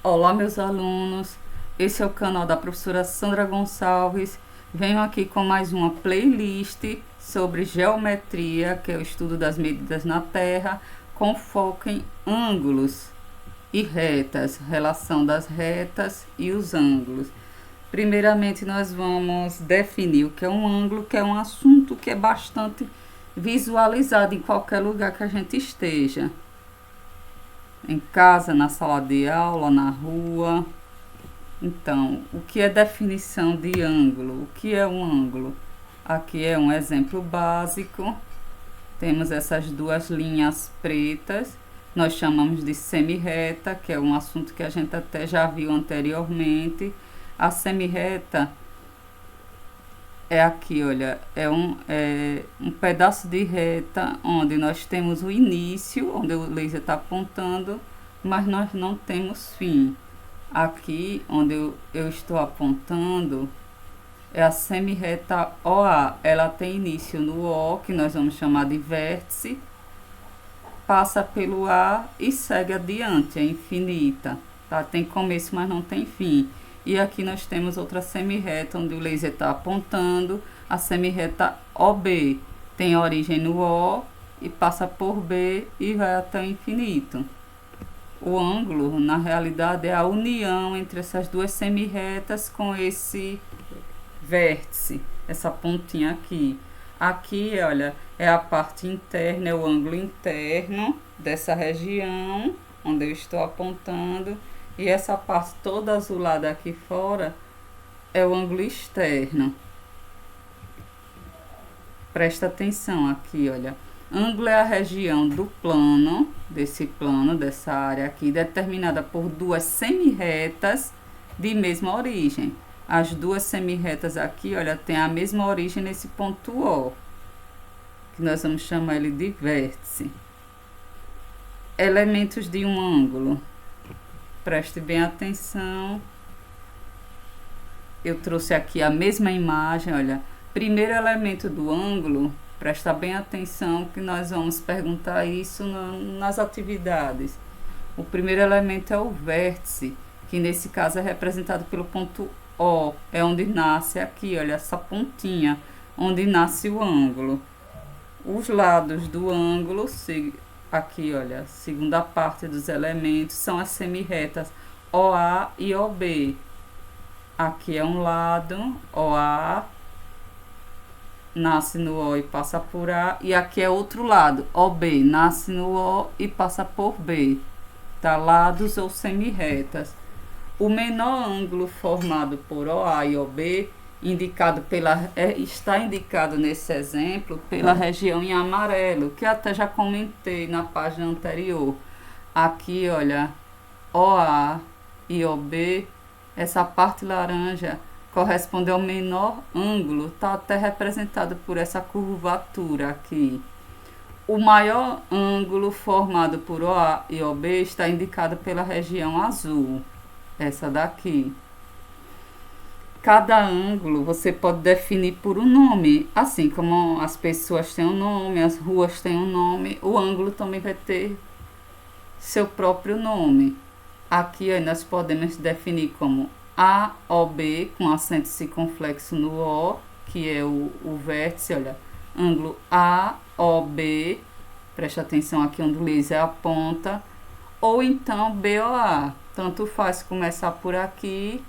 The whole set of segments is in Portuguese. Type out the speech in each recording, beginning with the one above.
Olá, meus alunos. Esse é o canal da professora Sandra Gonçalves. Venho aqui com mais uma playlist sobre geometria, que é o estudo das medidas na Terra, com foco em ângulos e retas, relação das retas e os ângulos. Primeiramente, nós vamos definir o que é um ângulo, que é um assunto que é bastante visualizado em qualquer lugar que a gente esteja. Em casa, na sala de aula, na rua. Então, o que é definição de ângulo? O que é um ângulo? Aqui é um exemplo básico. Temos essas duas linhas pretas. Nós chamamos de semirreta, que é um assunto que a gente até já viu anteriormente. A semirreta é aqui, olha, é um pedaço de reta onde nós temos o início, onde o laser está apontando, mas nós não temos fim. Aqui, onde eu estou apontando, é a semirreta OA. Ela tem início no O, que nós vamos chamar de vértice, passa pelo A e segue adiante, é infinita. Tá? Tem começo, mas não tem fim. E aqui nós temos outra semirreta, onde o laser está apontando, a semirreta OB. Tem origem no O e passa por B e vai até o infinito. O ângulo, na realidade, é a união entre essas duas semirretas com esse vértice, essa pontinha aqui. Aqui, olha, é a parte interna, é o ângulo interno dessa região onde eu estou apontando. E essa parte toda azulada aqui fora é o ângulo externo. Presta atenção aqui, olha. Ângulo é a região do plano, dessa área aqui, determinada por duas semirretas de mesma origem. As duas semirretas aqui, olha, tem a mesma origem nesse ponto O, que nós vamos chamar ele de vértice. Elementos de um ângulo. Preste bem atenção. Eu trouxe aqui a mesma imagem, olha. Primeiro elemento do ângulo, presta bem atenção que nós vamos perguntar isso nas atividades. O primeiro elemento é o vértice, que nesse caso é representado pelo ponto O. É onde nasce aqui, olha, essa pontinha, onde nasce o ângulo. Os lados do ângulo, aqui, olha, segunda parte dos elementos, são as semirretas OA e OB. Aqui é um lado, OA, nasce no O e passa por A. E aqui é outro lado, OB, nasce no O e passa por B. Tá? Lados ou semirretas. O menor ângulo formado por OA e OB está indicado nesse exemplo pela região em amarelo, que até já comentei na página anterior. Aqui, olha, OA e OB, essa parte laranja corresponde ao menor ângulo, está até representado por essa curvatura aqui. O maior ângulo formado por OA e OB está indicado pela região azul, essa daqui. Cada ângulo você pode definir por um nome, assim como as pessoas têm um nome, as ruas têm um nome, o ângulo também vai ter seu próprio nome. Aqui nós podemos definir como AOB, com acento circunflexo no O, que é o vértice, olha, ângulo AOB, preste atenção aqui onde o laser aponta, ou então BOA, tanto faz começar por aqui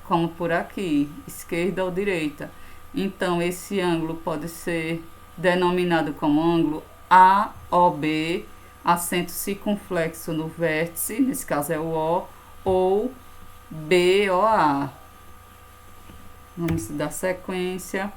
como por aqui, esquerda ou direita. Então, esse ângulo pode ser denominado como ângulo AOB, acento circunflexo no vértice, nesse caso é o O, ou BOA. Vamos dar sequência.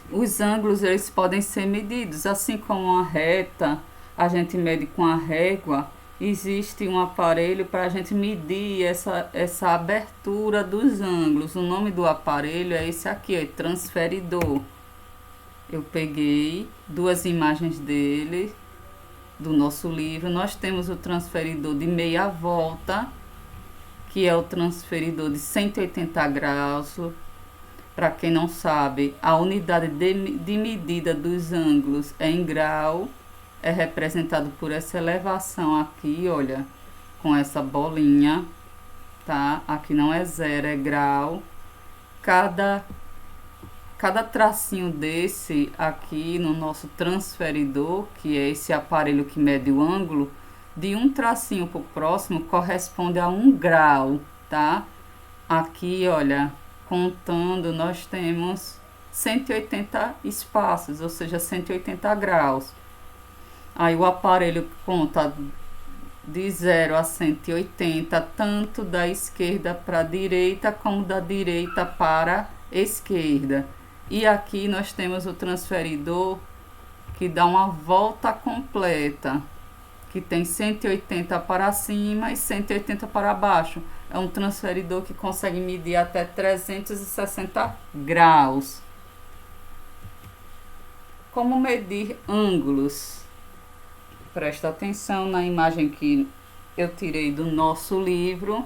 Os ângulos, eles podem ser medidos, assim como uma reta, a gente mede com a régua. Existe um aparelho para a gente medir essa abertura dos ângulos. O nome do aparelho é esse aqui, é transferidor. Eu peguei duas imagens dele, do nosso livro. Nós temos o transferidor de meia volta, que é o transferidor de 180 graus. Para quem não sabe, a unidade de medida dos ângulos é em grau. É representado por essa elevação aqui, olha, com essa bolinha, tá? Aqui não é zero, é grau. Cada tracinho desse aqui no nosso transferidor, que é esse aparelho que mede o ângulo, de um tracinho para o próximo corresponde a 1 grau, tá? Aqui, olha, contando, nós temos 180 espaços, ou seja, 180 graus. Aí o aparelho conta de 0 a 180, tanto da esquerda para a direita, como da direita para a esquerda. E aqui nós temos o transferidor que dá uma volta completa, que tem 180 para cima e 180 para baixo. É um transferidor que consegue medir até 360 graus. Como medir ângulos? Presta atenção na imagem que eu tirei do nosso livro,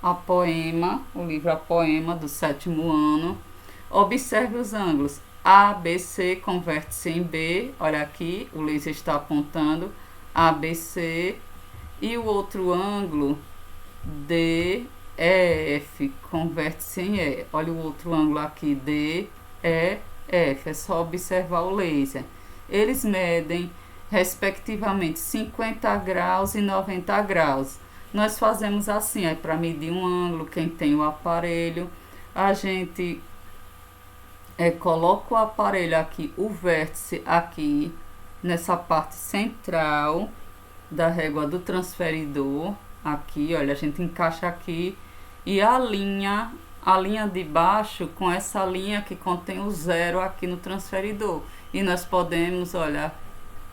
A Poema, o livro A Poema, do 7º ano. Observe os ângulos. A, B, C converte-se em B. Olha aqui, o laser está apontando A, B, C. E o outro ângulo, D, E, F, converte-se em E. Olha o outro ângulo aqui, D, E, F. É só observar o laser. Eles medem, respectivamente, 50 graus e 90 graus. Nós fazemos assim, para medir um ângulo, quem tem o aparelho, a gente coloca o aparelho aqui, o vértice aqui, nessa parte central da régua do transferidor, aqui, olha, a gente encaixa aqui e alinha a linha de baixo com essa linha que contém o zero aqui no transferidor. E nós podemos, olha,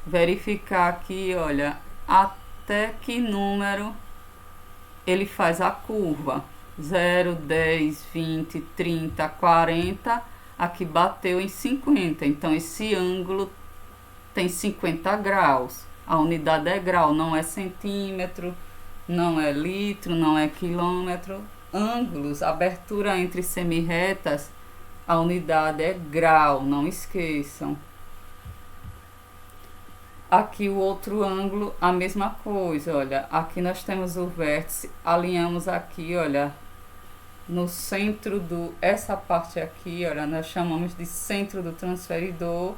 verificar aqui, olha, até que número ele faz a curva. 0, 10, 20, 30, 40, aqui bateu em 50. Então, esse ângulo tem 50 graus. A unidade é grau, não é centímetro, não é litro, não é quilômetro. Ângulos, abertura entre semirretas, a unidade é grau, não esqueçam. Aqui o outro ângulo, a mesma coisa, olha, aqui nós temos o vértice, alinhamos aqui, olha, no centro essa parte aqui, olha, nós chamamos de centro do transferidor,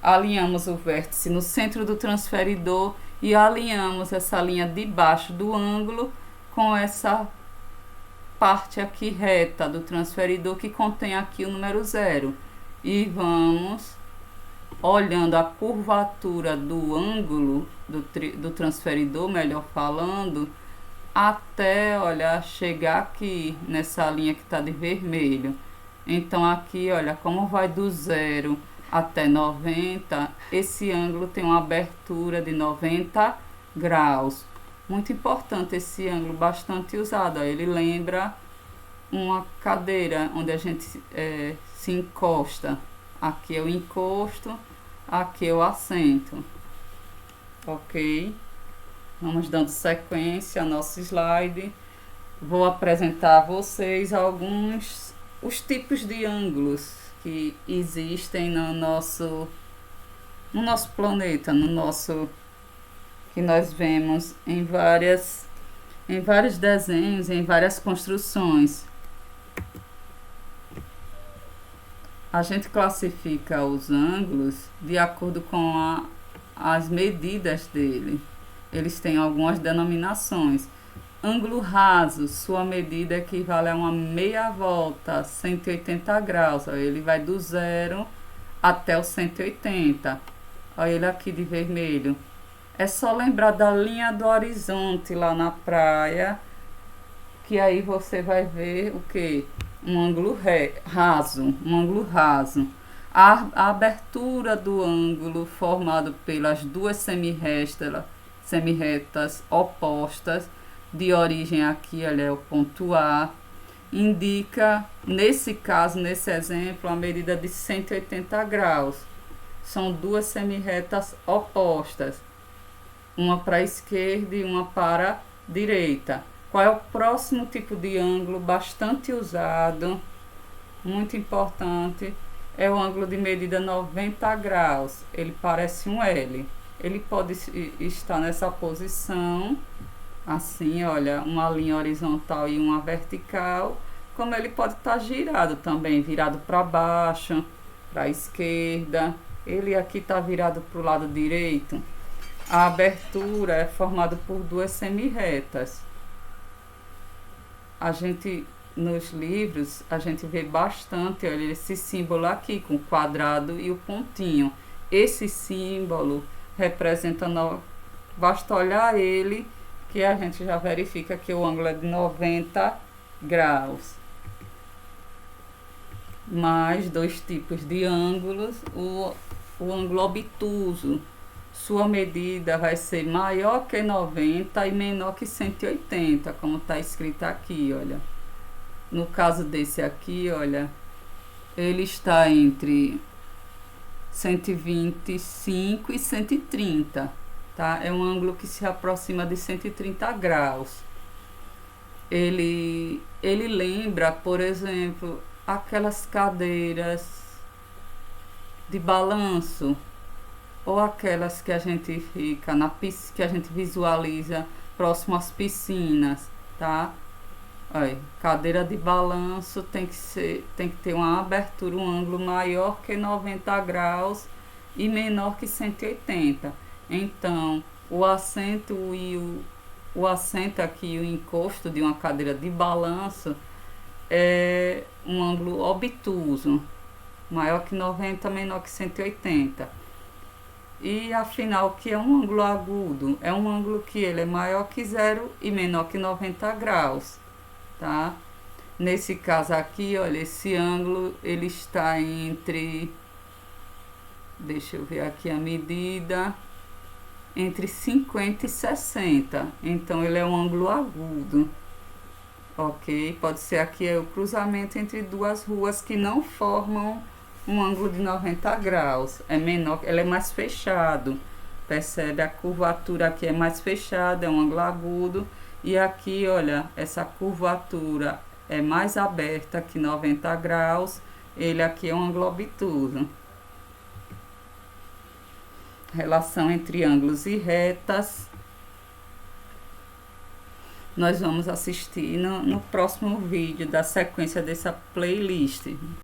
alinhamos o vértice no centro do transferidor e alinhamos essa linha de baixo do ângulo com essa parte aqui reta do transferidor que contém aqui o número 0. E vamos olhando a curvatura do ângulo do transferidor, melhor falando, até, olha, chegar aqui nessa linha que está de vermelho. Então aqui, olha, como vai do 0 até 90, esse ângulo tem uma abertura de 90 graus. Muito importante esse ângulo, bastante usado. Ele lembra uma cadeira onde a gente se encosta. Aqui é o encosto, aqui é o assento. Ok? Vamos dando sequência ao nosso slide. Vou apresentar a vocês os tipos de ângulos que existem no nosso planeta, que nós vemos em vários desenhos, em várias construções. A gente classifica os ângulos de acordo com as medidas dele. Eles têm algumas denominações. Ângulo raso, sua medida equivale a uma meia volta, 180 graus. Ele vai do 0 até o 180. Olha ele aqui de vermelho. É só lembrar da linha do horizonte lá na praia, que aí você vai ver o que? Um ângulo raso, um ângulo raso. A abertura do ângulo formado pelas duas semirretas opostas, de origem aqui, olha, é o ponto A, indica, nesse caso, nesse exemplo, a medida de 180 graus. São duas semirretas opostas, uma para a esquerda e uma para a direita. Qual é o próximo tipo de ângulo bastante usado, muito importante, é o ângulo de medida 90 graus. Ele parece um L. Ele pode estar nessa posição assim, olha, uma linha horizontal e uma vertical, como ele pode estar girado também, virado para baixo, para a esquerda. Ele aqui está virado para o lado direito. A abertura é formada por duas semi-retas. A gente, nos livros, a gente vê bastante, olha, esse símbolo aqui, com o quadrado e o pontinho. Esse símbolo representa, basta olhar ele, que a gente já verifica que o ângulo é de 90 graus. Mais dois tipos de ângulos, o ângulo obtuso, sua medida vai ser maior que 90 e menor que 180, como está escrito aqui, olha. No caso desse aqui, olha, ele está entre 125 e 130, tá? É um ângulo que se aproxima de 130 graus. Ele lembra, por exemplo, aquelas cadeiras de balanço, ou aquelas que a gente fica que a gente visualiza próximo às piscinas, tá? Aí, cadeira de balanço tem que ter uma abertura, um ângulo maior que 90 graus e menor que 180. Então, o assento aqui, o encosto de uma cadeira de balanço é um ângulo obtuso, maior que 90, menor que 180. E afinal, que é um ângulo agudo? É um ângulo que ele é maior que zero e menor que 90 graus, tá? Nesse caso aqui, olha, esse ângulo, ele está entre, deixa eu ver aqui a medida, entre 50 e 60. Então, ele é um ângulo agudo, ok? Pode ser aqui o cruzamento entre duas ruas que não formam um ângulo de 90 graus, é menor, ele é mais fechado, percebe? A curvatura aqui é mais fechada, é um ângulo agudo, e aqui, olha, essa curvatura é mais aberta que 90 graus, ele aqui é um ângulo obtuso. Relação entre ângulos e retas, nós vamos assistir no próximo vídeo da sequência dessa playlist.